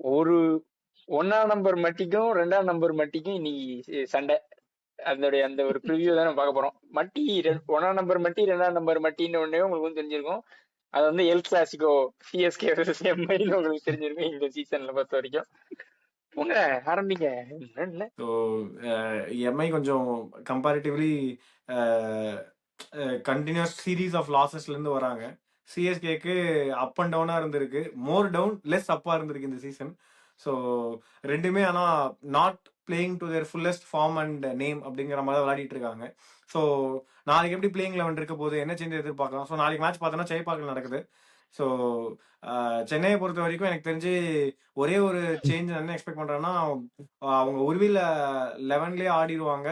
ஒரு 1ஆம் நம்பர் மட்டிக்கும் 2ஆம் நம்பர் மட்டிக்கும் இன்னைக்கு சண்டை. அந்த ஒரு ப்ரிவியூ தான் நம்ம பார்க்க போறோம். மட்டி 1ஆம் நம்பர் மட்டி 2ஆம் நம்பர் மட்டின்னு ஒன்னே உங்களுக்கு வந்து தெரிஞ்சிருக்கும். அது வந்து எல் கிளாசிக்கோ சிஎஸ்கே எம்ஐன்னு உங்களுக்கு தெரிஞ்சிருக்கும் இந்த சீசன்ல பொறுத்த வரைக்கும். உங்க ஆரம்பிங்க. ஸோ எம்ஐ கொஞ்சம் கம்பேரிட்டிவ்லி கண்டினியூஸ் சீரீஸ் ஆஃப் லாசஸ்லேருந்து வராங்க. சிஎஸ்கேக்கு அப் அண்ட் டவுனாக இருந்திருக்கு, மோர் டவுன் லெஸ் அப்பாக இருந்திருக்கு இந்த சீசன். ஸோ ரெண்டுமே ஆனால் not playing to their fullest form and name அப்படிங்கிற மாதிரி தான் விளையாடிட்டு இருக்காங்க. ஸோ நாளைக்கு எப்படி பிளேயிங் 11 இருக்க போது, என்ன சேஞ்ச் எதிர்பார்க்கலாம்? ஸோ நாளைக்கு மேட்ச் பார்த்தோன்னா சேப்பாக்கில் நடக்குது. ஸோ சென்னையை பொறுத்த வரைக்கும் எனக்கு தெரிஞ்சு ஒரே ஒரு சேஞ்ச் என்ன எக்ஸ்பெக்ட் பண்ணுறேன்னா, அவங்க உருவில 11லேயே ஆடிடுவாங்க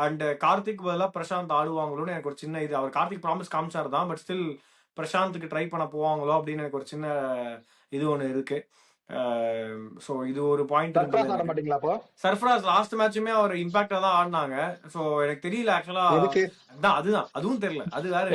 அண்ட் கார்த்திக் பதிலாக பிரசாந்த் ஆடுவாங்களோன்னு எனக்கு ஒரு சின்ன இது. அவர் கார்த்திக் ப்ராமிஸ் காமிச்சார் தான், பட் ஸ்டில் பிரசாந்துக்கு ட்ரை பண்ண போவாங்களோ அப்படின்னு எனக்கு ஒரு சின்ன இது ஒன்று இருக்கு. ஸோ இது ஒரு பாயிண்ட். சர்ஃப்ராஸ் லாஸ்ட் மேட்சுமே அவர் இம்பாக்டா தான் ஆடினாங்க. ஸோ எனக்கு தெரியல ஆக்சுவலா, அதுதான் அதுவும் தெரியல. அது வேற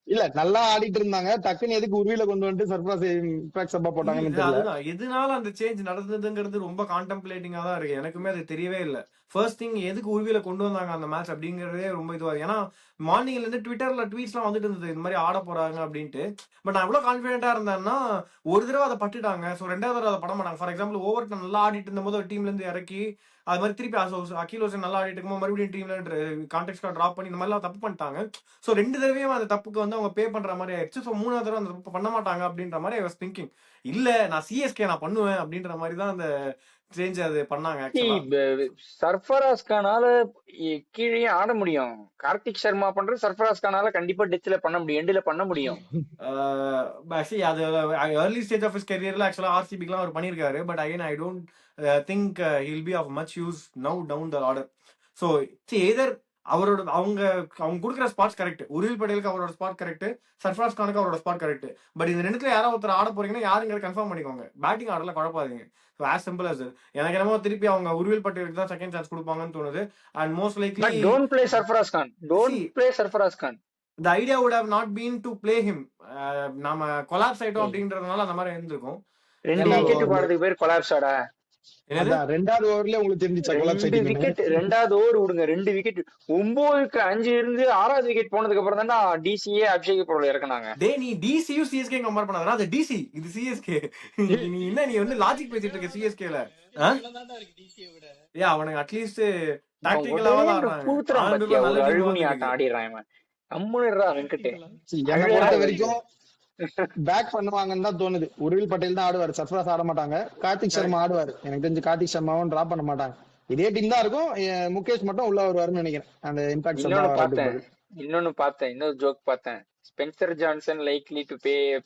இல்ல நல்லா ஆடிட்டு இருந்தாங்க, டக்குன்னு எதுக்கு உருவில கொண்டு வந்து சர்ப்ரைஸ் இம்பாக்ட் சப்பா போட்டாங்கன்னு தெரியல. எதனால அந்த சேஞ்ச் நடந்ததுங்கிறது ரொம்ப கான்டெம்ப்ளேட்டிங்கா தான் இருக்கு. எனக்குமே அது தெரியவே இல்லை. ஃபர்ஸ்ட் திங் எதுக்கு உருவில கொண்டு வந்தாங்க அந்த மேட்ச் அப்படிங்கறதே ரொம்ப இதுவா. ஏன்னா மார்னிங்ல இருந்து ட்விட்டர்ல ட்வீட்ஸ்லாம் வந்துட்டு இருந்தது இந்த மாதிரி ஆட போறாங்க அப்படின்ட்டு. பட் நான் எவ்வளவு கான்பிடென்டா இருந்தேன்னா, ஒரு தடவை அதை பட்டுட்டாங்க, ஸோ 2வது தடவை அதை பட மாட்டாங்க. ஃபார் எக்ஸாம்பிள் ஓவர் நல்லா ஆடிட்டு இருந்த போது ஒரு டீம்ல இருந்து இறக்கி அது மாதிரி திருப்பி அகில் ஹோசன் நல்லா ஆடிட்டு இருக்கும்போது மறுபடியும் டீம்ல கான்டெக்ட் டிராப் பண்ணி இந்த மாதிரிலாம் தப்பு பண்ணிட்டாங்க. ஸோ 2 தடவையும் அந்த தப்புக்கு வந்து அவங்க பே பண்ற மாதிரி ஆயிடுச்சு. ஸோ 3வது தடவை அந்த தப்பு பண்ண மாட்டாங்க அப்படின்ற மாதிரி ஐ வாஸ் திங்கிங். இல்ல நான் சிஎஸ்கே நான் பண்ணுவேன் அப்படின்ற மாதிரி தான் அந்த சேஞ்ச் அது பண்ணாங்க. சர்ஃபராஸ் கானால கீழே ஆட முடியும். கார்த்திக் சர்மா பண்றது சர்ஃபராஸ் கானால கண்டிப்பா டெத்ல பண்ண முடியும், எண்ட்ல பண்ண முடியும். அது ஏர்லி ஸ்டேஜ் ஆஃப் ஹிஸ் கரியர்ல ஆக்சுவலா ஆர்சிபிக்குலாம் அவர் பண்ணிருக்காரு. But again I don't think he'll be of much use now down the order. So either அவரோட அவங்க கொடுக்குற ஸ்பாட்ஸ் கரெக்ட். உருவில் பட்டேலுக்கு அவரோட ஸ்பாட் கரெக்ட், சர்ஃப்ராஸ் கானுக்கு அவரோட ஸ்பாட் கரெக்ட். பட் இந்த ரெண்டுத்துல யாராவது ஒருத்தர் ஆட போறீங்கன்னா யாருங்கிற கன்ஃபார்ம் பண்ணிக்கோங்க. பேட்டிங் ஆர்டர்ல குழப்பாதீங்க. ஸோ ஆஸ் சிம்பிள் அஸ் எனக்கு என்னமோ திருப்பி அவங்க உருவில் பட்டேலுக்கு தான் செகண்ட் சான்ஸ் கொடுப்பாங்கன்னு தோணுது. And most likely don't play Sarfaraz Khan, don't play Sarfaraz Khan. The idea would have not been to play him. நாம கொலாப்ஸ் ஆயிட்டோம் அப்படின்றதுனால அந்த மாதிரி இருந்திருக்கும். 2 விக்கெட் போடுறதுக்கு பேர் கொலாப்ஸ் ஆடா. 2வது ஓவர்ல உங்களுக்கு தெரிஞ்சிச்சா கொலாப்ஸ் ஆயிடுச்சு? விக்கெட் 2வது ஓவர் விடுங்க, 2 விக்கெட் 9க்கு 5 இருந்து 6வது விக்கெட் போனதுக்கு அப்புறம் தான் டிசிஏ அபிஷேக் போல இறக்குனாங்க. டேய் நீ டிசியும் சிஎஸ்கே கம்பேர் பண்ணாதடா. அது டிசி, இது சிஎஸ்கே. நீ என்ன நீ வந்து லாஜிக் பேசிட்டு இருக்க சிஎஸ்கேல? ஏ அவனுக்கு அட்லீஸ்ட் டாக்டிக்கலாவா ஆடுறாங்க. அழுகுனி ஆட்டம் ஆடிறான் அம்முனிரா வெங்கட். என்ன பொறுத்த வரைக்கும் பேக் பண்ணுவாங்கன்னு தான் தோணுது. உருவில் பட்டேல் தான் ஆடுவாரு, சர்ஃப்ராஸ் ஆட மாட்டாங்க. கார்த்திக் சர்மா ஆடுவாரு. எனக்கு தெரிஞ்சு கார்த்திக் சர்மாவும் டிராப் பண்ண மாட்டாங்க. இதே டீம் தான் இருக்கும். முகேஷ் மட்டும் உள்ள வருவாருன்னு நினைக்கிறேன். அந்த இம்பாக்ட் இன்னொன்னு பார்த்தேன், இன்னொரு ஜோக் பார்த்தேன். Spencer Johnson likely to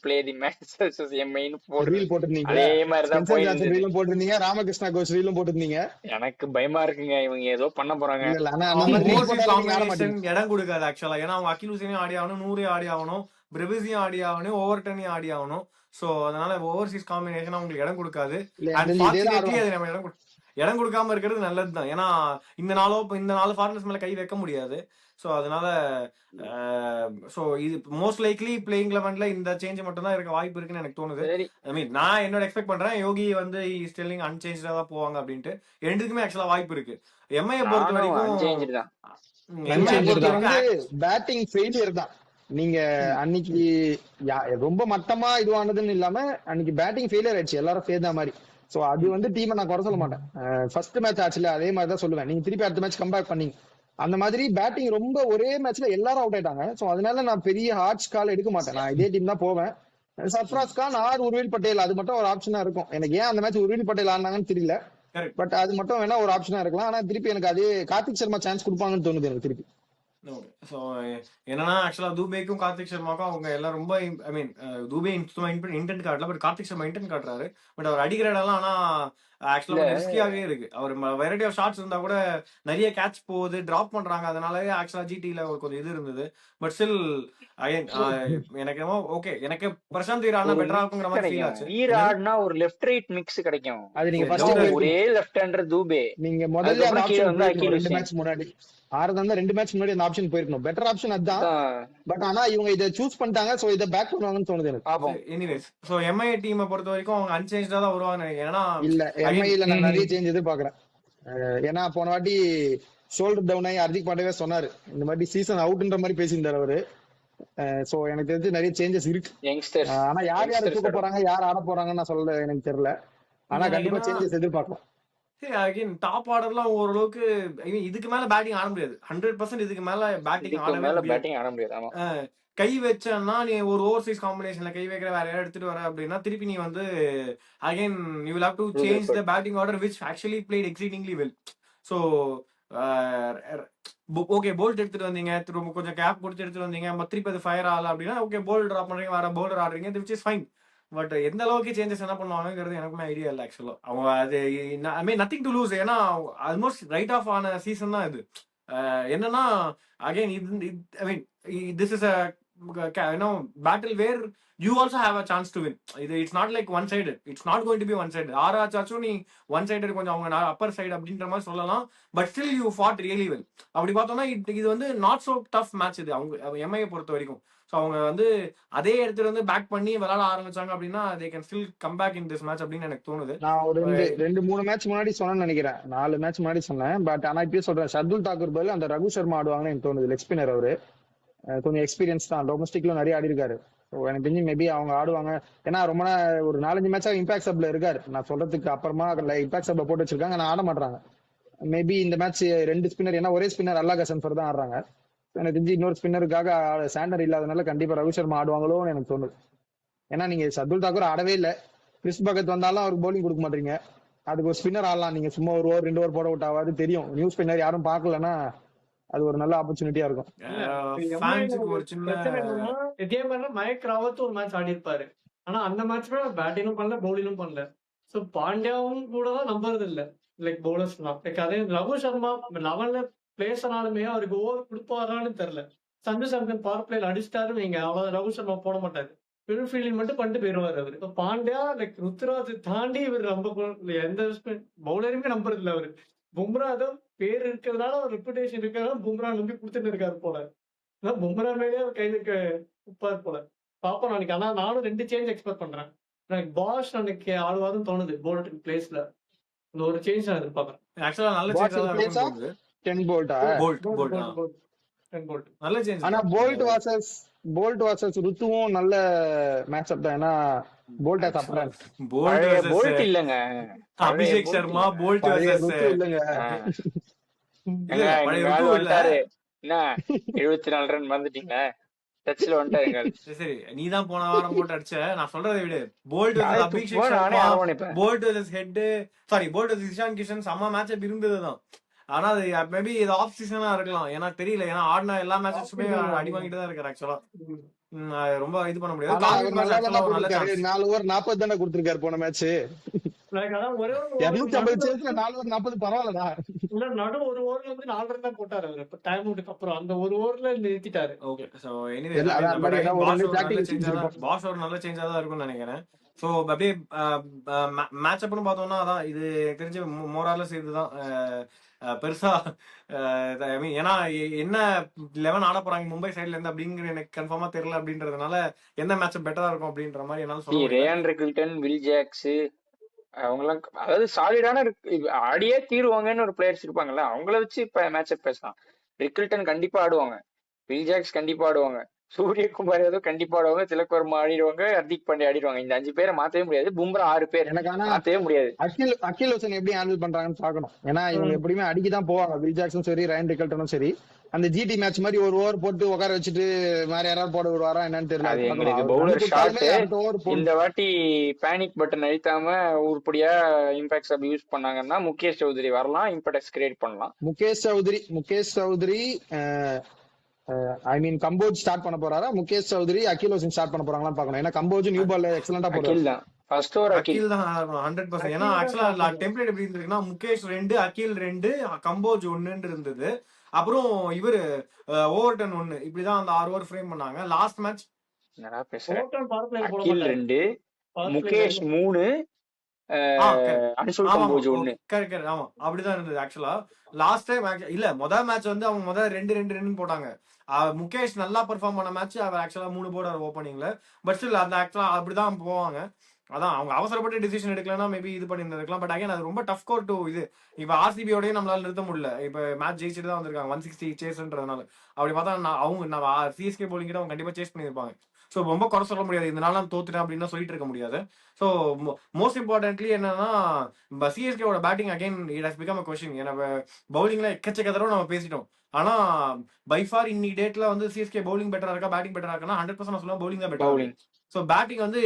play the match versus Mi னு போட்டிருந்தீங்க. அதே மாதிரி தான் போட்டிருந்தீங்க. ராமகிருஷ்ணா கோஷ் ரீலும் போட்டிருந்தீங்க. எனக்கு பயமா இருக்குங்க, இவங்க ஏதோ பண்ண போறாங்க. இடம் கொடுக்காது ஆக்சுவலா. ஏன்னா அவங்க அகில் ஹுசைனையும் ஆடி ஆகணும், 100 ஆடி ஆகணும், பிரெவிஸையும் ஆடி ஆகணும், ஓவர்டனையும் ஆடி ஆகணும். சோ அதனால ஓவர்சீஸ் காம்பினேஷன் அவங்களுக்கு இடம் கொடுக்காது. இடம் கொடுக்காம இருக்கிறது நல்லதுதான். ஏன்னா இந்த 4 ஃபாரினர்ஸ் மேல கை வைக்க முடியாது. ஸோ அதனால ஸோ இது மோஸ்ட் லைக்லி பிளேயிங் 11ல இந்த சேஞ்ச் மட்டும் தான் இருக்க வாய்ப்பு இருக்குன்னு எனக்கு தோணுது. ஐ மீன் நான் என்னோட எக்ஸ்பெக்ட் பண்றேன் யோகி வந்து ஸ்டில்லிங் அன்சேஞ்சா தான் போவாங்க அப்படின்ட்டு. ரெண்டுக்குமே ஆக்சுவலா வாய்ப்பு இருக்கு. எம்ஐயை பொறுத்த வரைக்கும் பேட்டிங் ஃபெயிலியர் தான். நீங்க அன்னைக்கு ரொம்ப மட்டமா இதுவானதுன்னு இல்லாம அன்னைக்கு பேட்டிங் ஃபெயிலியர் ஆயிடுச்சு, எல்லாரும் சேர்ந்த மாதிரி. சோ அது வந்து டீமை நான் குறை சொல்ல மாட்டேன். ஃபர்ஸ்ட் மேட்ச் ஆச்சுல அதே மாதிரி தான் சொல்லுவேன். நீங்க திருப்பி அடுத்த மேட்ச் கம்பேக் பண்ணீங்க, அந்த மாதிரி பேட்டிங் ரொம்ப ஒரே மேட்ச்ல எல்லாரும் அவுட் ஆயிட்டாங்க. சோ அதனால நான் பெரிய ஹார்ட்ஸ் கால் எடுக்க மாட்டேன். நான் இதே டீம் தான் போவேன். சர்ஃப்ராஸ் கான் ஆர் உருவில் பட்டேல் அது மட்டும் ஒரு ஆப்ஷனா இருக்கும். எனக்கு ஏன் அந்த மேட்ச் உருவில் பட்டேல் ஆனாங்கன்னு தெரியல. பட் அது மட்டும் வேணா ஒரு ஆப்ஷனா இருக்கலாம். ஆனா திருப்பி எனக்கு அதே கார்த்திக் சர்மா சான்ஸ் கொடுப்பாங்கன்னு தோணுது எனக்கு திருப்பி. ஸோ என்னன்னா ஆக்சுவலா தூபேக்கும் கார்த்திக் சர்மாக்கும் அவங்க எல்லாம் ரொம்ப ஐ மீன் தூபே இன்டென்ட் காட்டல, பட் கார்த்திக் சர்மா இன்டென்ட் காட்டுறாரு. பட் அவர் அடிக்கிற இடம்லாம் ஆனா ஆக்சுவலா ரிஸ்கியாவே இருக்கு. அவர் வெரைட்டி ஆஃப் ஷாட்ஸ் இருந்தா கூட நிறைய கேட்ச் போகுது, டிராப் பண்றாங்க. அதனாலவே ஆக்சுவலா ஜிடில ஒரு கொஞ்சம் இது இருந்தது. பட் ஸ்டில் எனக்கு ஓகே, எனக்கு பிரசாந்த் வீர் ஆனா பெட்டரா இருக்குங்கிற மாதிரி ஃபீல் ஆச்சு. வீர் ஆடுனா ஒரு லெஃப்ட் ரைட் மிக்ஸ் கிடைக்கும். அது நீங்க ஃபர்ஸ்ட் ஒரே லெஃப்ட் ஹேண்டர் தூபே, நீங்க முதல்ல அந்த ஆப்ஷன் வந்து 2 மேட்ச் முன்னாடி ஆறதா இருந்தா 2 மேட்ச் முன்னாடி அந்த ஆப்ஷன் போயிருக்கணும். பெட்டர் ஆப்ஷன் அதுதான். அதான் பட் ஆனா இவங்க இதை சூஸ் பண்ணிட்டாங்க. சோ இதை பேக் பண்ணுவாங்கன்னு தோணுது எனக்கு. பாப்போம். எனிவேஸ் ஸோ எம்ஐஏ டீமை பொறுத்த வரைக்கும் அவங்க அன்சேஞ்சா தான் வருவாங்கன்னு நினைக்கிறேன். ஏன்னா இல்ல அகைன் எம்ஐல நான் நிறைய சேஞ்ச் எதிர்பார்க்கறேன். ஏன்னா போன வாட்டி ஷோல்டர் டவுன் ஆகி ஹர்திக் பாண்டியாவே சொன்னாரு இந்த மாதிரி சீசன் அவுட்ன்ற மாதிரி பேசியிருந்தாரு அவரு. சோ எனக்கு தெரிஞ்சு நிறைய சேஞ்சஸ் இருக்கு. யங்ஸ்டர்ஸ் ஆனா யார் யார் தூக்க யங்ஸ்டர்ஸ் போறாங்க யார் ஆட போறாங்கன்னு நான் சொல்ல எனக்கு தெரியல. ஆனா கண்டிப்பா ஏன்னா சேஞ்சஸ் எதிர்பார்க்கலாம். அகைன் டாப் ஆர்டர்லாம் ஓரளவுக்கு இதுக்கு மேல பேட்டிங் ஆட முடியாது. 100% இதுக்கு மேல பேட்டிங் இதுக்கு ஆடவே மேல முடியாது. பேட்டிங் ஆட முடியாது. ஆமா கை வச்சன்னா நீ ஒரு ஓவர்சீஸ் காம்பினேஷன்ல கை வைக்கிற வேற யாரும் எடுத்துட்டு வர அப்படின்னா திருப்பி நீ வந்து again you will have to prove change the effort. Batting order which actually played exceedingly well. So okay Boult எடுத்துட்டு வந்தீங்க, திரும்ப கொஞ்சம் கேப் கொடுத்து எடுத்துட்டு வந்தீங்க, திருப்பி அது ஃபயர் ஆகல அப்படின்னா ஓகே போல்ட் ட்ராப் பண்றீங்க, வேற பவுலர் ஆடுறீங்க, விச் இஸ் ஃபைன். பட் எந்த அளவுக்கு சேஞ்சஸ் என்ன பண்ணுவாங்கிறது எனக்குமே ஐடியா இல்லை ஆக்சுவலா. அவங்க அது I mean nothing to lose. ஏன்னா ஆல்மோஸ்ட் ரைட் ஆஃப் ஆன சீசன் தான் இது. என்னன்னா அகைன் இது I mean this is battle where you also have a chance to win. இது it's not like one side, it's not going to be one side. ஆறாச்சும் நீ one side கொஞ்சம் அவங்க அப்பர் சைடு அப்படின்ற மாதிரி சொல்லலாம். But still you fought really well. அப்படி பார்த்தோம்னா இது வந்து நாட் சோ டஃப் மேட்ச் இது அவங்க எம்ஐயை பொறுத்த வரைக்கும். ஸோ அவங்க வந்து அதே இடத்துல வந்து பேக் பண்ணி விளையாட ஆரம்பிச்சாங்க அப்படின்னா they can still come back in this match அப்படின்னு எனக்கு தோணுது. நான் ஒரு 2-3 மேட்ச் முன்னாடி சொன்னேன்னு நினைக்கிறேன். 4 மேட்ச் முன்னாடி சொன்னேன். பட் ஆனா இப்பயே சொல்றேன், ஷர்துல் தாக்கூர் பதில் அந்த ரகு சர்மா ஆடுவாங்கன்னு எனக்கு தோணுது. லெக் ஸ்பின்னர் அவரு கொஞ்சம் எக்ஸ்பீரியன்ஸ் தான், டொமஸ்டிக்ல நிறைய ஆடி இருக்காரு. எனக்கு தெரிஞ்சு மேபி அவங்க ஆடுவாங்க. ஏன்னா ரொம்ப ஒரு 4-5 மேட்சா இம்பாக்ட் சப்ல இருக்காரு. நான் சொல்றதுக்கு அப்புறமா இம்பாக்ட் சப்ல போட்டு வச்சிருக்காங்க, ஆனா ஆட மாட்டாங்க. மேபி இந்த மேட்ச் 2 ஸ்பின்னர், ஏன்னா ஒரே ஸ்பின்னர் அல்லா கசன்ஃபர் தான் ஆடுறாங்க. எனக்கு தெரிஞ்சு இன்னொரு ஸ்பின்னருக்காக சாண்டர் இல்லாதனால கண்டிப்பா ரவி சர்மா ஆடுவாங்களோன்னு எனக்கு தோணுது. ஏன்னா நீங்க ஷர்துல் தாக்கூர் ஆடவே இல்லை, கிறிஸ் பகத் வந்தாலும் அவருக்கு பவுலிங் கொடுக்க மாட்டீங்க. அதுக்கு ஒரு ஸ்பின்னர் ஆடலாம், நீங்க சும்மா ஒரு ஓவர் 2 ஓவர் போட விட்டாவது தெரியும். நியூ ஸ்பின்னர் யாரும் பார்க்கலன்னா அது ஒரு நல்ல ஆப்பர்ச்சுனிட்டியா இருக்கும். ஃபேன்ஸுக்கு ஒரு சின்ன பிரச்சனை என்னன்னா இதே மாதிரி மயக் ராவத் ஒரு மேட்ச் ஆடி இருப்பாரு. ஆனா அந்த மேட்ச்ல பேட்டிங்கும் பண்ணல பவுலிங்கும் பண்ணல. சோ பாண்டியாவும் கூட தான் நம்புறது இல்ல லைக் பவுலர்ஸ்லாம். லைக் அதே ரகு சர்மா 11ல பிளேஸ் ஆனாலுமே அவருக்கு ஓவர் கொடுப்பாரான்னு தெரியல. சஞ்சு சாம்சன் பவர் பிளேல அடிச்சிட்டாரு நீங்க அவ்வளவு ரகு சர்மா போட மாட்டாரு, மிடில் ஃபீல்டிங் மட்டும் பண்ணிட்டு போயிருவாரு அவரு. இப்ப பாண்டியா லைக் ருத்ராஜ் தாண்டி இவர் எந்த பவுலருமே நம்புறது இல்ல அவரு. பும்ரா தான் பேர் இருக்கிறதுனால ஒரு ரெப்புடேஷன் இருக்கிறதுனால பும்ரா நம்பி கொடுத்துட்டு இருக்காரு போல. பும்ரா மேலேயே அவர் கையில உப்பாரு போல. பாப்போம் நாளைக்கு. ஆனா நானும் 2 சேஞ்ச் எக்ஸ்பெக்ட் பண்றேன். எனக்கு பாஷ் அன்னைக்கு ஆடுவாதுன்னு தோணுது போல்ட் பிளேஸ்ல. இந்த ஒரு சேஞ்ச் நான் எதிர்பார்க்கறேன். ஆக்சுவலா நல்ல What's சேஞ்சா in தான் place இருக்கும்னு of தோணுது. 10 போல்ட்டா? Boult Boult Boult Boult Boult 10 Boult. நல்ல சேஞ்ச் ஆனா தான். போல்ட் வாசஸ் ருத்துவும் நல்ல மேட்ச் அப் தான். ஏன்னா போல்ட் ஹஸ் அப்பரன். போல்ட் பழைய வர்சஸ் போல்ட் இல்லங்க, பழைய அபிஷேக் போல்ட் சர்மா, இல்ல. போல்ட் பழைய வர்சஸ் ருத்து இல்லைங்க. இல்ல ஏங்க பழைய எங்க ஆள் ருத்து இல்ல. வந்துட்டாரு. என்ன 74 ரன் வந்துட்டீங்களா? டச்ல வந்துட்டாரு எங்க ஆள். சரி நீ தான் போன வாரம் போட்டு அடிச்ச. நான் சொல்றதை விடு. போல்ட் வர்சஸ் நானே அபிஷேக் துப்புவேன், நானே சர்மா, அரவணைப்பேன். Boult versus Head, sorry Boult versus Ishan Kishan செம்ம மேட்ச் அப் இருந்ததுதான். ஆனா அது மேபி இது ஆஃப் சீசனா இருக்கலாம், ஏன்னா தெரியல. ஏன்னா ஆடின எல்லா மேட்சஸுமே அடி வாங்கிட்டு தான் இருக்காரு ஆக்சுவலா. ரொம்ப இது பண்ண முடியாது. ஆனா அவர் கார்விக் மேட்ச் நல்லா ஆக்சுவலா தானே ஒரு நல்ல கொடுத்திருக்காரு. சான்ஸ். 4 ஓவர் 40 தானே கொடுத்திருக்காரு போன மேட்ச். லைக் அதான் ஒரே ஒரு 250 சேஸ்ல 4 ஓவர் 40 பரவாயில்லடா. இல்ல நடு ஒரு ஓவர்ல வந்து 4 ரன் தான் போட்டாரு அவரு. இப்ப டைம் அவுட்டுக்கு அப்புறம் அந்த ஒரு ஓவர்ல நிறுத்திட்டாரு. ஓகே சோ எனிவே இல்ல அதான் மாதிரி ஏதாவது ஒரு பாஸ் ரெண்டு ஒரு நல்ல tactics சேஞ்சா தான், இருக்கும். பாஸ் ஒரு நல்ல சேஞ்சா தான் இருக்கும்னு நினைக்கிறேன். ஸோ அப்படியே மேட்ச் அப்னு பார்த்தோம்னா அதான் இது தெரிஞ்ச மோராலஸ் இதுதான் பெருசா. ஐ மீன் ஏன்னா என்ன 11 ஆட போறாங்க மும்பை சைட்ல இருந்து அப்படிங்கிற எனக்கு கன்ஃபார்மா தெரியல. அப்படின்றதுனால எந்த மேட்ச் பெட்டரா இருக்கும் அப்படின்ற மாதிரி என்னால சொல்ல முடியல. ரேயான் ரெக்கில்டன், வில் ஜாக்ஸ் அவங்கலாம் அதாவது சாலிடான ஆடியே தீருவாங்கன்னு ஒரு பிளேயர்ஸ் இருப்பாங்கல்ல, அவங்கள வச்சு இப்ப மேட்ச் அப் பேசலாம். ரெக்கில்டன் கண்டிப்பா ஆடுவாங்க, வில் ஜாக்ஸ் கண்டிப்பா ஆடுவாங்க, சூரியகுமார் யாதவ் கண்டிப்பா ஆடுவாங்க, திலக் வர்மா ஆடிடுவாங்க, ஹர்திக் பாண்டியா ஆடிடுவாங்க. இந்த 5 பேரை மாத்தவே முடியாது. பும்ரா 6 பேர் எனக்கு ஆனா மாத்தவே முடியாது. அகில் ஹசன் எப்படி ஹேண்டில் பண்றாங்கன்னு பாக்கணும். ஏன்னா இவங்க எப்படியுமே அடிக்கதான் போவாங்க. வில் ஜாக்ஸும் சரி, ரயன் ரெக்கில்டனும் சரி. அந்த ஜிடி மேட்ச் மாதிரி ஒரு ஓவர் போட்டு உட்கார வச்சுட்டு வேற யாராவது போட விடுவாரா என்னன்னு தெரியல. அது அது எங்களுக்கு பார்க்கணும். அவர் பவுலர் ரன் ஷாட். கொடுத்தாலுமே அடுத்த ஓவர் போடணும். இந்த வாட்டி பேனிக் பட்டன் அழுத்தாம உருப்படியா இம்பாக்ட் சப் யூஸ் பண்ணாங்கன்னா முகேஷ் சௌத்ரி வரலாம், இம்பாக்ட் கிரியேட் பண்ணலாம். முகேஷ் சௌத்ரி ஐ மீன் கம்போஜ் ஸ்டார்ட் பண்ண போறாரா, முகேஷ் சௌத்ரி அகில் ஹசன் ஸ்டார்ட் பண்ண போறாங்களான்னு பார்க்கணும். ஏன்னா கம்போஜ் நியூ பால்ல எக்ஸலண்டா போறாரு. அகில் தான் ஃபர்ஸ்ட் ஓவர். அகில் தான் 100%. ஏன்னா ஆக்சுவலா டெம்ப்ளேட் எப்படி இருந்திருக்குன்னா முகேஷ் 2, அகில் 2, கம்போஜ் 1 இருந்தது. அப்புறம் இவரு ஓவர்டன் 1, இப்படிதான் அந்த 6 ஓவர் ஃப்ரேம் பண்ணாங்க. லாஸ்ட் மேட்ச் என்னடா பேசுறேன், பவர் பிளே போட அகில் மாட்டாரு. 2, முகேஷ் 3, அன்சுல் ஆமா ஆமா கம்போஜ் ஒண்ணு. கரெக்ட் கரெக்ட் ஆமா அப்படிதான் இருந்தது ஆக்சுவலா. லாஸ்ட் டைம் இல்ல முதல் மேட்ச் வந்து அவங்க முதல்ல 2-2 போட்டாங்க. முகேஷ் நல்லா பெர்ஃபார்ம் பண்ண மேட்ச் அவர் ஆக்சுவலா 3 போர்டு ஓப்பனிங்ல. பட் ஸ்டில் அந்த ஆக்சுவலா அப்படிதான் போவாங்க. அதான் அவங்க அவசரப்பட்டு டிசிஷன் எடுக்கலன்னா மேபி இது பண்ணிருந்திருக்கலாம். பட் அகைன் அது ரொம்ப டஃப் கோர் டு இது. இப்ப ஆர்சிபியோடய நம்மளால நிறுத்த முடியல. இப்ப மேட்ச் ஜெயிச்சுட்டு தான் வந்திருக்காங்க 160 சேஸ்ன்றதுனால. அப்படி பார்த்தா அவங்க சிஎஸ்கே போலிங் கிட்ட அவங்க கண்டிப்பா சேஸ் பண்ணியிருப்பாங்க. ஸோ ரொம்ப குறை சொல்ல முடியாது. இந்த நாள் நான் தோத்துட்டேன் அப்படின்னு சொல்லிட்டு இருக்க முடியாது. ஸோ மோஸ்ட் இம்பார்ட்டன்ட்லி என்னன்னா சிஎஸ்கேவோட batting again it has become a question. ஏன்னா பவுலிங்ல எக்கச்சக்க தடவை நம்ம பேசிட்டோம். ஆனா பை ஃபார் இன்னி டேட்ல வந்து சிஎஸ்கே பவுலிங் பெட்டரா இருக்கா பேட்டிங் பெட்டரா இருக்கான்னா 100% நான் சொல்லுவேன் பவுலிங் தான் பெட்டரா பவுலிங். இருக்கு. ஸோ பேட்டிங் வந்து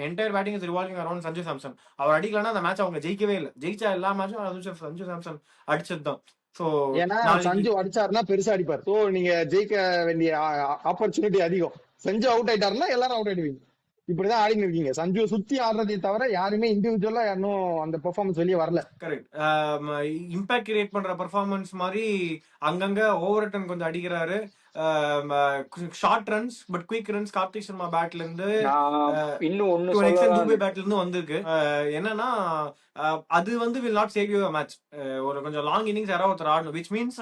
entire batting is revolving around Sanju Samson. அவர் அடிக்கலன்னா அந்த மேட்ச் அவங்க ஜெயிக்கவே இல்லை. ஜெயிச்சா எல்லா மேட்சும் சஞ்சு சாம்சன் அடிச்சது தான். ஸோ ஏன்னா சஞ்சு அடிச்சாருன்னா பெருசா அடிப்பார். ஸோ நீங்க ஜெயிக்க வேண்டிய ஆப்பர்ச்சுனிட்டி அதிகம். சஞ்சு அவுட் ஆயிட்டாருன்னா எல்லாரும் அவுட் ஆயிடுவீங்க. இப்படிதான் ஆடின்னு இருக்கீங்க. சஞ்சு சுத்தி ஆடுறதை தவிர யாருமே இண்டிவிஜுவலா யாரும் அந்த பெர்ஃபார்மன்ஸ் வெளியே வரல. கரெக்ட். இம்பாக்ட் கிரியேட் பண்ற பெர்ஃபார்மன்ஸ் மாதிரி அங்கங்க ஓவர் டன் கொஞ்சம் அடிக்கிறாரு. Short runs but quick runs Karthik Sharma பேட்ல இருந்து இன்னும் ஒன்னு தூபே பேட்ல இருந்து வந்திருக்கு. என்னன்னா அது வந்து will not save you match. ஒரு கொஞ்சம் லாங் இன்னிங்ஸ் யாராவது ஒருத்தர் ஆடணும். விச் மீன்ஸ்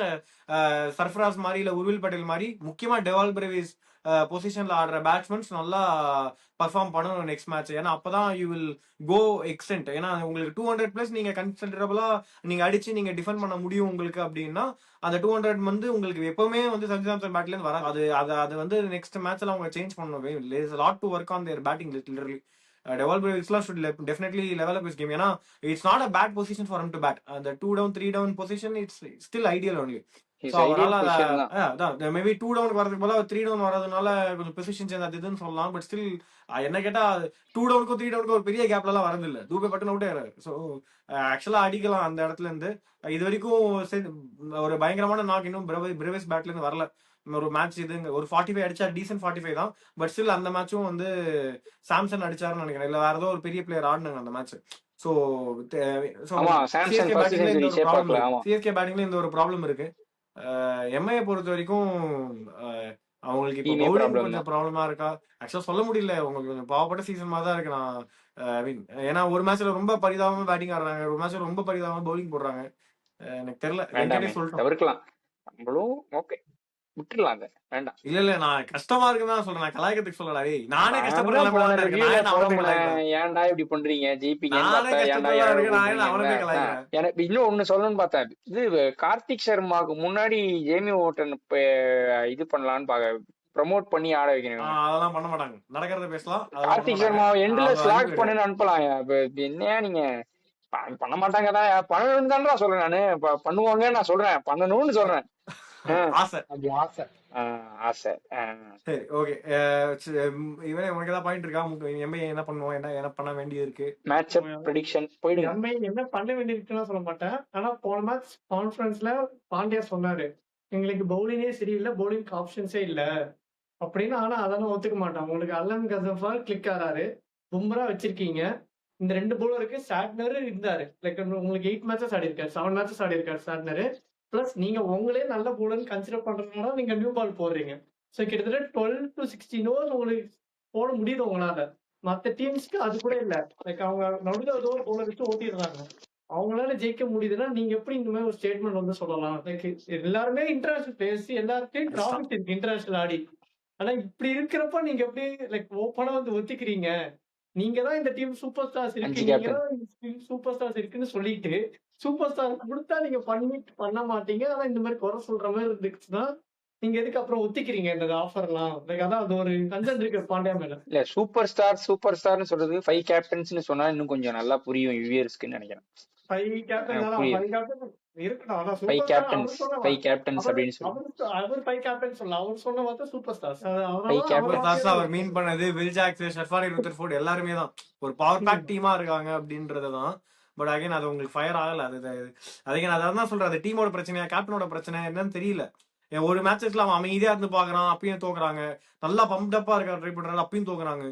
சர்ஃப்ராஸ் மாதிரி இல்ல உர்வில் பட்டேல் மாதிரி முக்கியமா டெவால் பிரேவிஸ் பொசிஷன்ல ஆடுற பேட்ஸ்மேன்ஸ் நல்லா பர்ஃபார்ம் பண்ணணும் நெக்ஸ்ட் மேட்ச். ஏன்னா அப்பதான் யூ வில் கோ எக்ஸ்டென்ட். ஏன்னா உங்களுக்கு 200+ நீங்க கன்சிடரபிளா நீங்க அடிச்சு நீங்க டிஃபெண்ட் பண்ண முடியும் உங்களுக்கு அப்படின்னா அந்த 200 வந்து உங்களுக்கு எப்பவுமே வந்து சஞ்சு சாம்சன் பேட்ல இருந்து வராது. அது வந்து நெக்ஸ்ட் மேட்ச்ல அவங்க சேஞ்ச் பண்ணணும். there is a lot to work on their batting literally. Deval Bravisla should definitely level up his game. ஏன்னா it's not a bad position for him to bat. அந்த 2 down 3 down position it's still ideal only. Maybe 2 டவுனுக்கு வரதுக்கு போல 3 down வரதுனால கொஞ்சம் position change அது இதுன்னு சொல்லலாம். பட் ஸ்டில் என்ன கேட்டா 2 டவுனுக்கும் 3 டவுனுக்கும் ஒரு பெரிய கேப்ல எல்லாம் வரது இல்ல. தூபே பட்டன் அவுட்டே ஆறாரு. ஸோ ஆக்சுவலா அடிக்கலாம் அந்த இடத்துல இருந்து. இது வரைக்கும் ஒரு பயங்கரமான நாக் இன்னும் பிரேவிஸ் பேட்ல இருந்து வரல. ஒரு மேட்ச் இது ஒரு 45 அடிச்சா டீசன்ட் 45 தான். பட் ஸ்டில் அந்த மேட்சும் வந்து சாம்சன் அடிச்சாருன்னு நினைக்கிறேன். இல்ல வேற ஏதோ ஒரு பெரிய பிளேயர் ஆடினாங்க அந்த மேட்ச். ஸோ சிஎஸ்கே பேட்டிங்ல இந்த ஒரு ப்ராப்ளம் இருக்கு. எம்ஐயை பொறுத்த வரைக்கும் அவங்களுக்கு இப்போ பவுலிங் கொஞ்சம் ப்ராப்ளமா இருக்கா ஆக்சுவலா சொல்ல முடியல. உங்களுக்கு கொஞ்சம் பாவப்பட்ட சீசன் மாதிரி தான் இருக்கு. நான் ஐ மீன் ஏன்னா ஒரு மேட்ச்ல ரொம்ப பரிதாபமா பேட்டிங் ஆடுறாங்க, ஒரு மேட்ச்ல ரொம்ப பரிதாபமா பவுலிங் போடுறாங்க. எனக்கு தெரியல சொல்லிட்டோம் நம்மளும் ஓகே விட்டுடலாம். வேண்டாம் இல்ல நான் கஷ்டமா இருக்குன்னு சொல்றேன். நான் கலாய்க்கிறதுக்கு சொல்லல. நானே கஷ்டப்படுறேன். ஏன்டா இப்படி பண்றீங்க ஜெயிப்பீங்க. எனக்கு இன்னும் ஒண்ணு சொல்லணும்னு பார்த்தேன். இது கார்த்திக் சர்மாவுக்கு முன்னாடி ஜேமி ஓட்டன் இது பண்ணலான்னு பாக்க ப்ரமோட் பண்ணி ஆட வைக்கணும். அதெல்லாம் பண்ண மாட்டாங்க. நடக்கிறத பேசலாம். கார்த்திக் சர்மாவை எண்ட்ல ஸ்லாக் பண்ணுன்னு அனுப்பலாம். என்னையா நீங்க பண்ண மாட்டாங்கதான். பண்ணணும்னு தானே சொல்றேன். நானு பண்ணுவாங்க நான் சொல்றேன். பண்ணணும்னு சொல்றேன். சரி ஓகே. இவனே உனக்கு ஏதாவது பாயிண்ட் இருக்கா? எம்ஐ என்ன பண்ணுவோம், என்ன பண்ண வேண்டியது இருக்கு? மேட்ச் ப்ரெடிக்ஷன் போயிடுங்க. எம்ஐ என்ன பண்ண வேண்டியிருக்குன்னு சொல்ல மாட்டேன். ஆனா போன மேட்ச் கான்ஃபரன்ஸ்ல பாண்டியா சொன்னாரு எங்களுக்கு பவுலிங்கே சரியில்லை, பவுலிங் ஆப்ஷன்ஸே இல்ல அப்படின்னு. ஆனா அதெல்லாம் ஒத்துக்க மாட்டான். உங்களுக்கு அல்லன் கசஃபார் கிளிக் ஆறாரு, பும்ரா வச்சிருக்கீங்க. இந்த 2 பவுலருக்கு சாட்னர் இருந்தாரு. லைக் உங்களுக்கு 8 மேட்சஸ் ஆடி இருக்காரு, 7 மேட்சஸ் ஆடி இருக்காரு சாட்னர். பிளஸ் நீங்க உங்களே நல்ல பவுலர் கன்சிடர் பண்றதுனால நீங்க நியூ பால் போடுறீங்க. ஸோ கிட்டத்தட்ட 12 to 16 ஓவர்ஸ் உங்களுக்கு போட முடியுது உங்களால. மற்ற டீம்ஸ்க்கு அது கூட இல்லை. லைக் அவங்க நடுவில் ஏதோ ஒரு பவுலர் வச்சு ஓட்டிடுறாங்க. அவங்களால ஜெயிக்க முடியுதுன்னா நீங்க எப்படி இந்த மாதிரி ஒரு ஸ்டேட்மெண்ட் வந்து சொல்லலாம்? லைக் எல்லாருமே இன்டர்நேஷனல் பிளேயர்ஸ், எல்லாருக்கும் ப்ராஃபிட் இருக்கு இன்டர்நேஷனல் ஆடி. ஆனா இப்படி இருக்கிறப்ப நீங்க எப்படி லைக் ஓப்பனா வந்து ஒத்திக்கிறீங்க? நீங்க தான் இந்த டீம் சூப்பர் ஸ்டார்ஸ் இருக்கு, நீங்க தான் சூப்பர் ஸ்டார்ஸ் இருக்குன்னு சொல்லிட்டு சூப்பர் ஸ்டார் கொடுத்தா நீங்க பண்ண மாட்டீங்க. ஆனா இந்த மாதிரி குறை சொல்ற மாதிரி இருந்துச்சுன்னா நீங்க எதுக்கு அப்புறம் ஒத்திக்கிறீங்க இந்த ஆஃபர் எல்லாம்? அதான் அது ஒரு கன்சர்ன் இருக்கு பாண்டியா மேல. இல்ல சூப்பர் ஸ்டார்னு சொல்றது 5 கேப்டன்ஸ்னு சொன்னா இன்னும் கொஞ்சம் நல்லா புரியும் வியூவர்ஸ்க்கு நினைக்கிறேன். 5 கேப்டன் அவர் 5 கேப்டன் சொல்லலாம். அவர் சொன்ன வார்த்தை சூப்பர் ஸ்டார்ஸ். அவர் மீன் பண்ணது வில் ஜாக்ஸ், ஷெஃபானி ருதர்ஃபோர்ட் எல்லாருமே தான் ஒரு பவர் பேக் டீமா இருக்காங்க அப்படின்றதுதான். பட் அகைன் அது உங்களுக்கு ஃபயர் ஆகல. அதுக்கு நான் அதான் சொல்றேன். அது டீமோட பிரச்சனையா கேப்டனோட பிரச்சனை என்னன்னு தெரியல. ஒரு மேட்சஸ்ல அவன் அமைதியா இருந்து பாக்குறான், அப்பயும் தோக்குறாங்க. நல்லா பம்ப்டப்பா இருக்க ட்ரை பண்றாரு, அப்பயும் தோக்குறாங்க.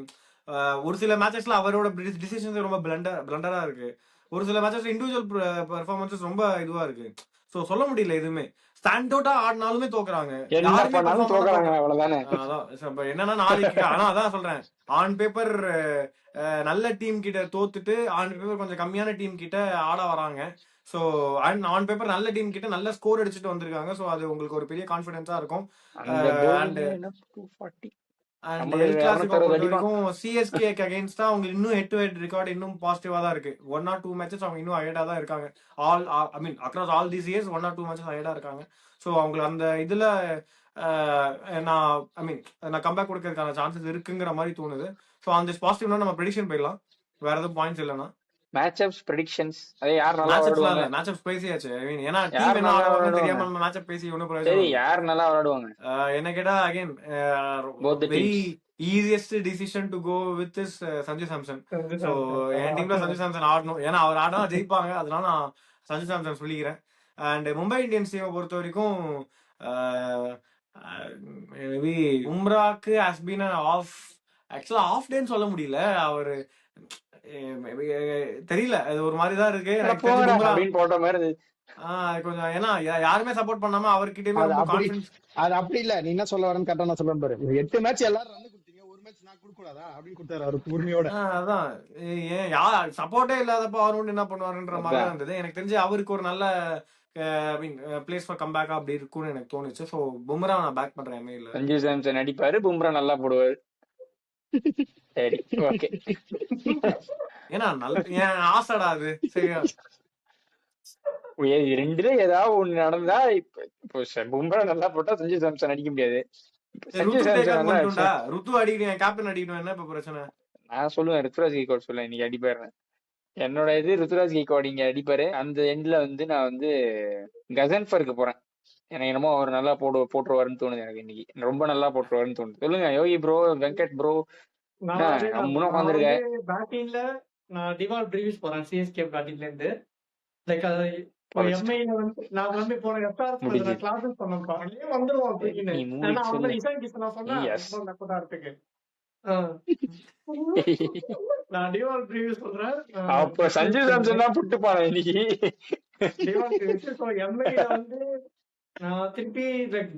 ஒரு சில மேட்சஸ்ல அவரோட டிசிஷன்ஸ் ரொம்ப பிளண்டரா இருக்கு. ஒரு சில மேட்சஸ் இண்டிவிஜுவல் பெர்ஃபார்மன்சஸ் ரொம்ப இதுவா இருக்கு. சோ சொல்ல முடியல. எதுவுமே ஸ்டாண்ட் அவுட்டா ஆடினாலுமே தோக்குறாங்க. அவ்வளவுதானே. என்னன்னா நாளைக்கு ஆனா அதான் சொல்றேன். ஆன் பேப்பர் நல்ல டீம் கிட்ட தோத்துட்டு ஆன் பேப்பர் கொஞ்சம் கம்மியான டீம் கிட்ட ஆட வராங்க. ஸோ அண்ட் ஆன் பேப்பர் நல்ல டீம் கிட்ட நல்ல ஸ்கோர் அடிச்சுட்டு வந்திருக்காங்க. ஸோ அது உங்களுக்கு ஒரு பெரிய கான்ஃபிடென்ஸா இருக்கும். அந்த அண்ட் bowling என்ன 240 அண்ட் நம்மளுக்கு எல் கிளாசிக்கோ 260 பொறுத்த அடிப்பான். வரைக்கும் சிஎஸ்கேக்கு அகேன்ஸ்டா அவங்க இன்னும் ஹெட் டு ஹெட் ரெக்கார்டு இன்னும் பாசிட்டிவா தான் இருக்கு. 1 or 2 மேட்சஸ் அவங்க இன்னும் அஹெடா தான் இருக்காங்க. I mean across all these years 1 or 2 matches அஹெடா இருக்காங்க. ஸோ அவங்களுக்கு அந்த இதுல நான் கம்பேக் கொடுக்கறதுக்கான சான்சஸ் இருக்குங்கிற மாதிரி தோணுது. ஸோ அந்த பாசிட்டிவ்னா நம்ம ப்ரெடிக்ஷன் போயிடலாம். வேற எதுவும் பாயிண்ட்ஸ் இல்லைன்னா மேட்சப்ஸ் ப்ரெடிக்ஷன்ஸ் அதே யார் நல்லா மேட்சப்ஸ்லாம் விளையாடுவாங்க, இல்ல, மேட்சப்ஸ் பேசியாச்சு. ஐ மீன் ஏன்னா யார் டீம் என்ன நல்லா ஆடுவாங்கன்னு விளையாடுவாங்க, தெரியாம நம்ம மேட்சப் பேசி ஒன்றும் சரி பிரயோஜனம் இல்லை. யார் நல்லா விளையாடுவாங்க என்ன கேட்டா again both the very teams. Easiest decision to go with is Sanju Samson. Sanju so Samson. என் டீம்ல சஞ்சு சாம்சன் ஆடணும். ஏன்னா அவர் ஆடினா ஜெயிப்பாங்க. அதனால நான் சஞ்சு சாம்சன் சொல்லிக்கிறேன். அண்ட் மும்பை இந்தியன்ஸ் டீமை பொறுத்த வரைக்கும் மேபி உம்ராக்கு ஹஸ் பீன் ஆஃப், ஆக்சுவலா ஆஃப் டேன்னு சொல்ல முடியல. அவரு தெரியல, அது ஒரு மாதிரி தான் இருக்கு. எனக்கு தெரிஞ்சு போங்கடா பும்ரா அப்படின்னு போட்ட மாதிரி இருந்தது. கொஞ்சம் ஏன்னா யாருமே சப்போர்ட் பண்ணாம அவர்கிட்டயுமே அது ரொம்ப அப்படி கான்ஃபிடன்ஸ். அது அப்படி இல்ல. நீ என்ன சொல்ல வரேன்னு கரெக்டா நான் சொல்ல பாரு. 8 மேட்ச் எல்லாரும் ரன் கொடுத்தீங்க, ஒரு மேட்ச் நான் கொடுக்க கூடாதா அப்படின்னு கொடுத்தாரு அவரு உரிமையோட. அதான் ஏன் யார் சப்போர்ட்டே இல்லாதப்ப அவர் ஒன்று என்ன பண்ணுவாருன்ற மாதிரி தான் அதான் இருந்தது. எனக்கு தெரிஞ்சு அவருக்கு ஒரு நல்ல பிளேஸ் ஃபார் கம்பேக்கா அப்படி இருக்கும்னு எனக்கு தோணுச்சு. ஸோ பும்ரா நான் பேக் பண்றேன் எம்ஐல. சஞ்சு சாம்சன் அடிப்பாரு, பும்ரா நல்லா போடுவாரு. சரி ஓகே. ஏன்னா என் ஆசைடா அது. சரியா ரெண்டுல ஏதாவது ஒண்ணு நடந்தா இப்போ பும்ரா நல்லா போட்டா சஞ்சு சாம்சன் அடிக்க முடியாது. சஞ்சு ருத்து சாம்சன் டேக் நல்லா பண்ணிட்டுண்டா. ருத்து அடிக்கணும், என் கேப்டன் அடிக்கணும், என்ன இப்ப பிரச்சனை? நான் சொல்லுவேன் ருத்ராஜ் கெய்க்வாட் சொல்லுவேன் இன்னைக்கு அடிப்பாரு. என்னோட இது ருத்ராஜ் கெய்க்வாட் இங்க அடிப்பாரு. அந்த எண்ட்ல வந்து நான் வந்து கசன்ஃபருக்கு போறேன். எனக்கு என்னமோ அவர் நல்லா போட்டுருவாருன்னு தோணுது. எனக்கு இன்னைக்கு ரொம்ப நல்லா போட்டுருவாருன்னு தோணுது. சொல்லுங்க யோகி ப்ரோ, வெங்கட் ப்ரோ. முன்ன உட்காந்துருக்க பேட்டிங்ல நான் டிவால் பிரீவிஸ் போறேன் சிஎஸ்கே பேட்டிங்ல இருந்து. லைக் அது எம்ஐல வந்து நான் வந்து போன எஃப்ஆர் கிளாஸஸ் பண்ணப்பா வந்துருவோம் அப்படின்னு. ஏன்னா அவங்க இசான் கிஷன் நான் சொன்னேன் ரொம்ப நக்கதா இருக்கு. நான் டிவால் பிரீவிஸ் சொல்றேன். அப்ப சஞ்சு சாம்சன் தான் புட்டுப்பானே இன்னைக்கு. டிவால் பிரீவிஸ். ஸோ எம்ஐல வந்து நான் திருப்பி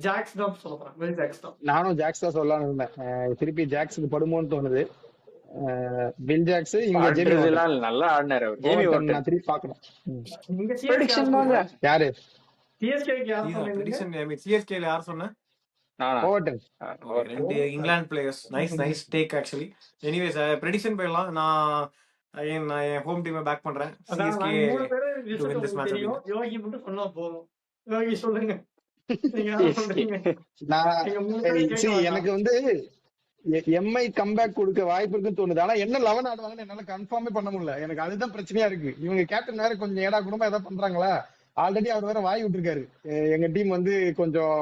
ஜாக்ஸ் தான் சொல்றேன். வெல் ஜாக்ஸ் தான். நானும் ஜாக்ஸ் தான் சொல்லலாம்னு இருந்தேன். திருப்பி ஜாக்ஸுக்கு படுமோன்னு தோணுது. வில் ஜாக்ஸ் இங்க ஜேமி நல்லா ஆடினாரு அவர். ஜேமி வார்டன் நான் திருப்பி பார்க்கணும். இங்க ப்ரெடிக்ஷன் வாங்க. யாரு சிஎஸ்கேக்கு யார் சொன்னீங்க? ப்ரெடிக்ஷன் சிஎஸ்கேல யார் சொன்ன? நானா ஓவர்டன். ரெண்டு இங்கிலாந்து players. Nice take actually. Anyways prediction போயிடலாம். நான் என் ஹோம் டீமை பேக் பண்றேன். CSK to win this match. Yogi மட்டும் சொன்னா போதும். யோகி சொல்லுங்க. எனக்கு வந்து எம்ஐ கம்பேக் கொடுக்க வாய்ப்பு இருக்குன்னு தோணுது. ஆனா என்ன 11 ஆடுவாங்கன்னு என்னால கன்ஃபார்மே பண்ண முடியல. எனக்கு அதுதான் பிரச்சனையா இருக்கு. இவங்க கேப்டன் வேற கொஞ்சம் ஏடா குடும்பம் ஏதாவது பண்றாங்களா? ஆல்ரெடி அவர் வேற வாய் விட்டுருக்காரு. எங்க டீம் வந்து கொஞ்சம்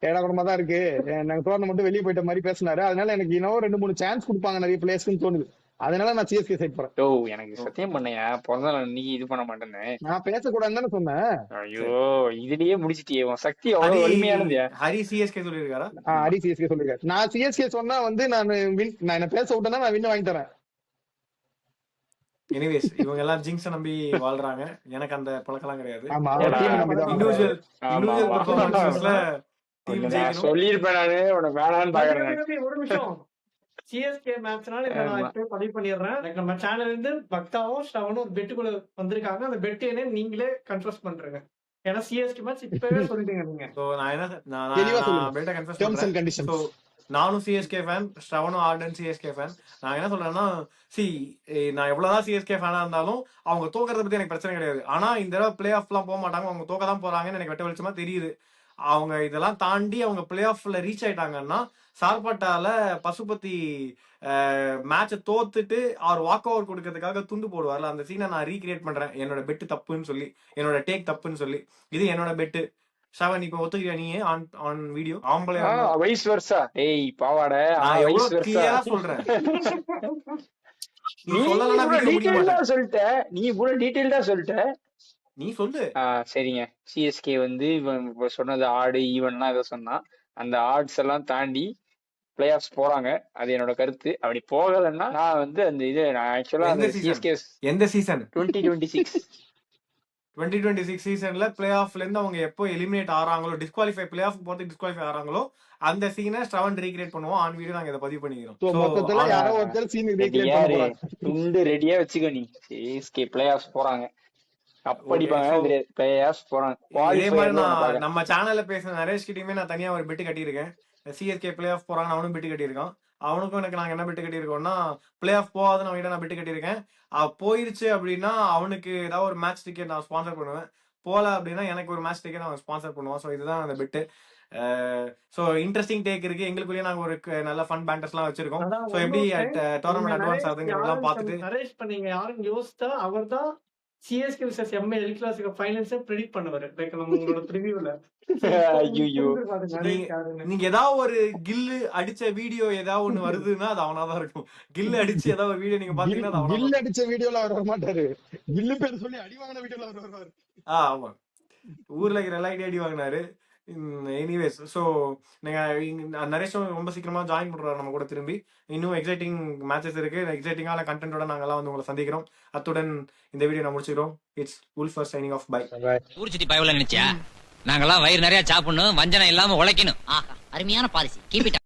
ஏடா குடும்பமா தான் இருக்கு, நாங்க டோர்னமெண்ட் வெளியே போயிட்ட மாதிரி பேசினாரு. அதனால எனக்கு இன்னும் 2-3 சான்ஸ் கொடுப்பாங்க நிறைய பிளேயர்ஸ்னு தோணுது. அதனால நான் சிஎஸ்கே சைட் போறேன். ஓ எனக்கு சத்தியம் பண்ணையா பிறந்த நீங்க இது பண்ண மாட்டேன்னு நான் பேசக்கூடாதுன்னு தானே சொன்னேன். ஐயோ இதுலயே முடிச்சிட்டியே. உன் சக்தி அவ்வளவு வலிமையானது. ஹரி சிஎஸ்கே சொல்லிருக்காரா? ஹரி சிஎஸ்கே சொல்லிருக்காரு. நான் சிஎஸ்கே சொன்னா வந்து நான் என்ன பேச விட்டேன்னா நான் வின்னு வாங்கி தரேன். எனிவேஸ் இவங்க எல்லாம் ஜிங்ஸ் நம்பி வாழ்றாங்க. எனக்கு அந்த பழக்கலாம் கிடையாது. ஆமா டீம் நம்பி தான். இண்டிவிஜுவல் பெர்ஃபார்மன்ஸ்ல டீம் ஜெயிக்கணும். சொல்லிருப்பேன் நானு உனக்கு வேணான்னு பாக்குறேன். ஒரு நிமிஷம். சிஎஸ்கே மேட்ச்னால இத நான் இப்பவே பதிவு பண்ணிடுறேன். லைக் நம்ம சேனல்ல இருந்து பக்தாவும் ஸ்டவனும் ஒரு பெட்டுக்குள்ள வந்திருக்காங்க. அந்த பெட் என்ன நீங்களே கன்ஃபர்ஸ் பண்றீங்க. ஏன்னா சிஎஸ்கே மேட்ச் இப்பவே சொல்லிட்டீங்க நீங்க. சோ நான் என்ன தெளிவா சொல்லுங்க. பெட்ட கன்ஃபர்ஸ் டெர்ம்ஸ் அண்ட் பண்றேன். கண்டிஷன்ஸ். சோ நானும் சிஎஸ்கே ஃபேன், ஸ்டவனும் ஆர்டன் சிஎஸ்கே ஃபேன். நான் என்ன சொல்றேன்னா நான் எவ்வளவுதான் சிஎஸ்கே ஃபேனா இருந்தாலும் அவங்க தோக்கறத பத்தி எனக்கு பிரச்சனை கிடையாது. ஆனா இந்த தடவை பிளே ஆஃப்லாம் போக மாட்டாங்க, அவங்க தோக்க தான் போறாங்கன்னு எனக்கு வெட்ட வெளிச்சமா தெரியுது. அவங்க இதெல்லாம் தாண்டி அவங்க பிளே ஆஃப்ல ரீச் ஆயிட்டாங்கன்னா சார்பட்டால பசுபதி மேட்சை தோத்துட்டு அவர் வாக் ஓவர் கொடுக்கறதுக்காக துண்டு போடுவார்ல, அந்த சீனை நான் ரீக்ரியேட் பண்றேன். என்னோட பெட்டு தப்புன்னு சொல்லி, என்னோட டேக் தப்புன்னு சொல்லி. இது என்னோட பெட்டு. ஷவன் இப்ப ஒத்துக்கிறியா நீ ஆன் வீடியோ? ஆம்பளை வைஸ் வெர்சா. ஏய் பாவாட நான் எவ்வளவு கிளியரா சொல்றேன். நீ சொல்லலனா வீடியோ முடிக்க மாட்டேன். சொல்லிட்ட நீ இவ்வளவு டீடைல்டா சொல்லிட்ட. நீ சொல்லு. சரிங்க. சிஎஸ்கே வந்து இவன் சொன்னது ஆடு ஈவன்லாம் ஏதோ சொன்னா அந்த ஆட்ஸ் எல்லாம் தாண்டி பிளே ஆஃப்ஸ் போறாங்க. அது என்னோட கருத்து. அப்படி போகலன்னா நான் வந்து அந்த இது நான் ஆக்சுவலா அந்த சிஎஸ்கே எந்த சீசன் 2026 2026 சீசன்ல பிளே ஆஃப்ல இருந்து அவங்க எப்போ எலிமினேட் ஆறாங்களோ, டிஸ்குவாலிஃபை பிளே ஆஃப் போறது டிஸ்குவாலிஃபை ஆறாங்களோ, அந்த சீனை ஸ்ட்ரவன் ரீக்ரியேட் பண்ணுவோம். ஆன் வீடியோ நாங்க இதை பதிவு பண்ணிக்கிறோம். So, ஸோ மொத்தத்துல ஆனா யாரோ ஒருத்தர் சீன் ரீக்ரியேட் பண்ண யாரு போறாங்க. துண்டு ரெடியா வச்சுக்கோ நீ. சிஎஸ்கே பிளே ஆஃப் போறாங்க, ஓகே. கப்படிப்பாங்க ஸோ தெரியாது, பிளே ஆஃப் போறாங்க. இதே மாதிரி குவாலிஃபயர்ல நான் பாக்க. நம்ம சேனல்ல பேசுற நரேஷ் கிட்டயுமே நான் தனியா ஒரு பெட்டு கட்டியிருக்கேன். சிஎஸ்கே பிளே ஆஃப் போறாங்க, அவனும் பெட்டு கட்டியிருக்கான். அவனுக்கும் எனக்கு நாங்க என்ன பெட்டு கட்டியிருக்கோம்னா, பிளே ஆஃப் போகாதுன்னு அவன்கிட்ட நான் பெட்டு கட்டியிருக்கேன். போயிருச்சு அப்படின்னா அவனுக்கு ஏதாவது ஒரு மேட்ச் டிக்கெட் நான் ஸ்பான்சர் பண்ணுவேன். போல அப்படின்னா எனக்கு ஒரு மேட்ச் டிக்கெட் அவன் ஸ்பான்சர் பண்ணுவான். ஸோ இதுதான் அந்த பெட்டு. ஸோ இன்ட்ரெஸ்டிங் டேக் இருக்கு. எங்களுக்குள்ளேயே நாங்க ஒரு நல்ல ஃபன் பேண்டர்ஸ்லாம் வச்சிருக்கோம். அதான் ஸோ ஒன் எப்படி மோர் டைம், நீங்க டோர்னமெண்ட் அட்வான்ஸ் நரேஷ் ஆகுதுங்கிறதெல்லாம் யாரும் பார்த்துட்டு நரேஷ் பண்ணீங்க யாரும் யோசிச்சா அவர் தான் CSK versus MI el clasico ஃபைனல்ஸே ப்ரெடிக்ட் பண்ணுவாரு. லைக் நம்ம உங்களோட ப்ரிவியூல. ஸோ இப்போ உங்களுக்கு ஐயோ புரிஞ்சிருக்காது நரேஷ் நீங்க யாருன்னு. நீங்க ஏதாவது ஒரு கில்லு அடிச்ச வீடியோ ஏதாவது ஒண்ணு வருதுன்னா அது அவனாதான் இருக்கும். கில்லு அடிச்சு ஏதாவது ஒரு வீடியோ நீங்க பாத்தீங்கன்னா அது அவனாதான் கில் இருக்கும். அடிச்ச வீடியோல அவர் வர மாட்டாரு. கில்லு பேர் சொல்லி அடி வாங்கின வீடியோல அவர் வருவாரு. ஆமா, ஊர்ல இருக்கிற எல்லா அடி வாங்கினாரு. எனிவேஸ், ஸோ நீங்க நரேஷும் ரொம்ப சீக்கிரமா ஜாயின் பண்றாரு நம்ம கூட திரும்பி. இன்னும் எக்ஸைட்டிங் மேட்சஸ் இருக்கு, எக்ஸைட்டிங்கான கண்டென்ட்டோட நாங்கெல்லாம் வந்து உங்களை சந்திக்கிறோம். அத்துடன் இந்த வீடியோ நான் முடிச்சுக்கிறோம். It's Wolfer signing off. Bye. ஊர் சுத்தி பயவுல நினைச்சியா? நாங்கெல்லாம் வயிறு நிறைய சாப்பிடணும், வஞ்சனம் இல்லாம உழைக்கணும். ஆஹா, அருமையான பாலிசி. Keep it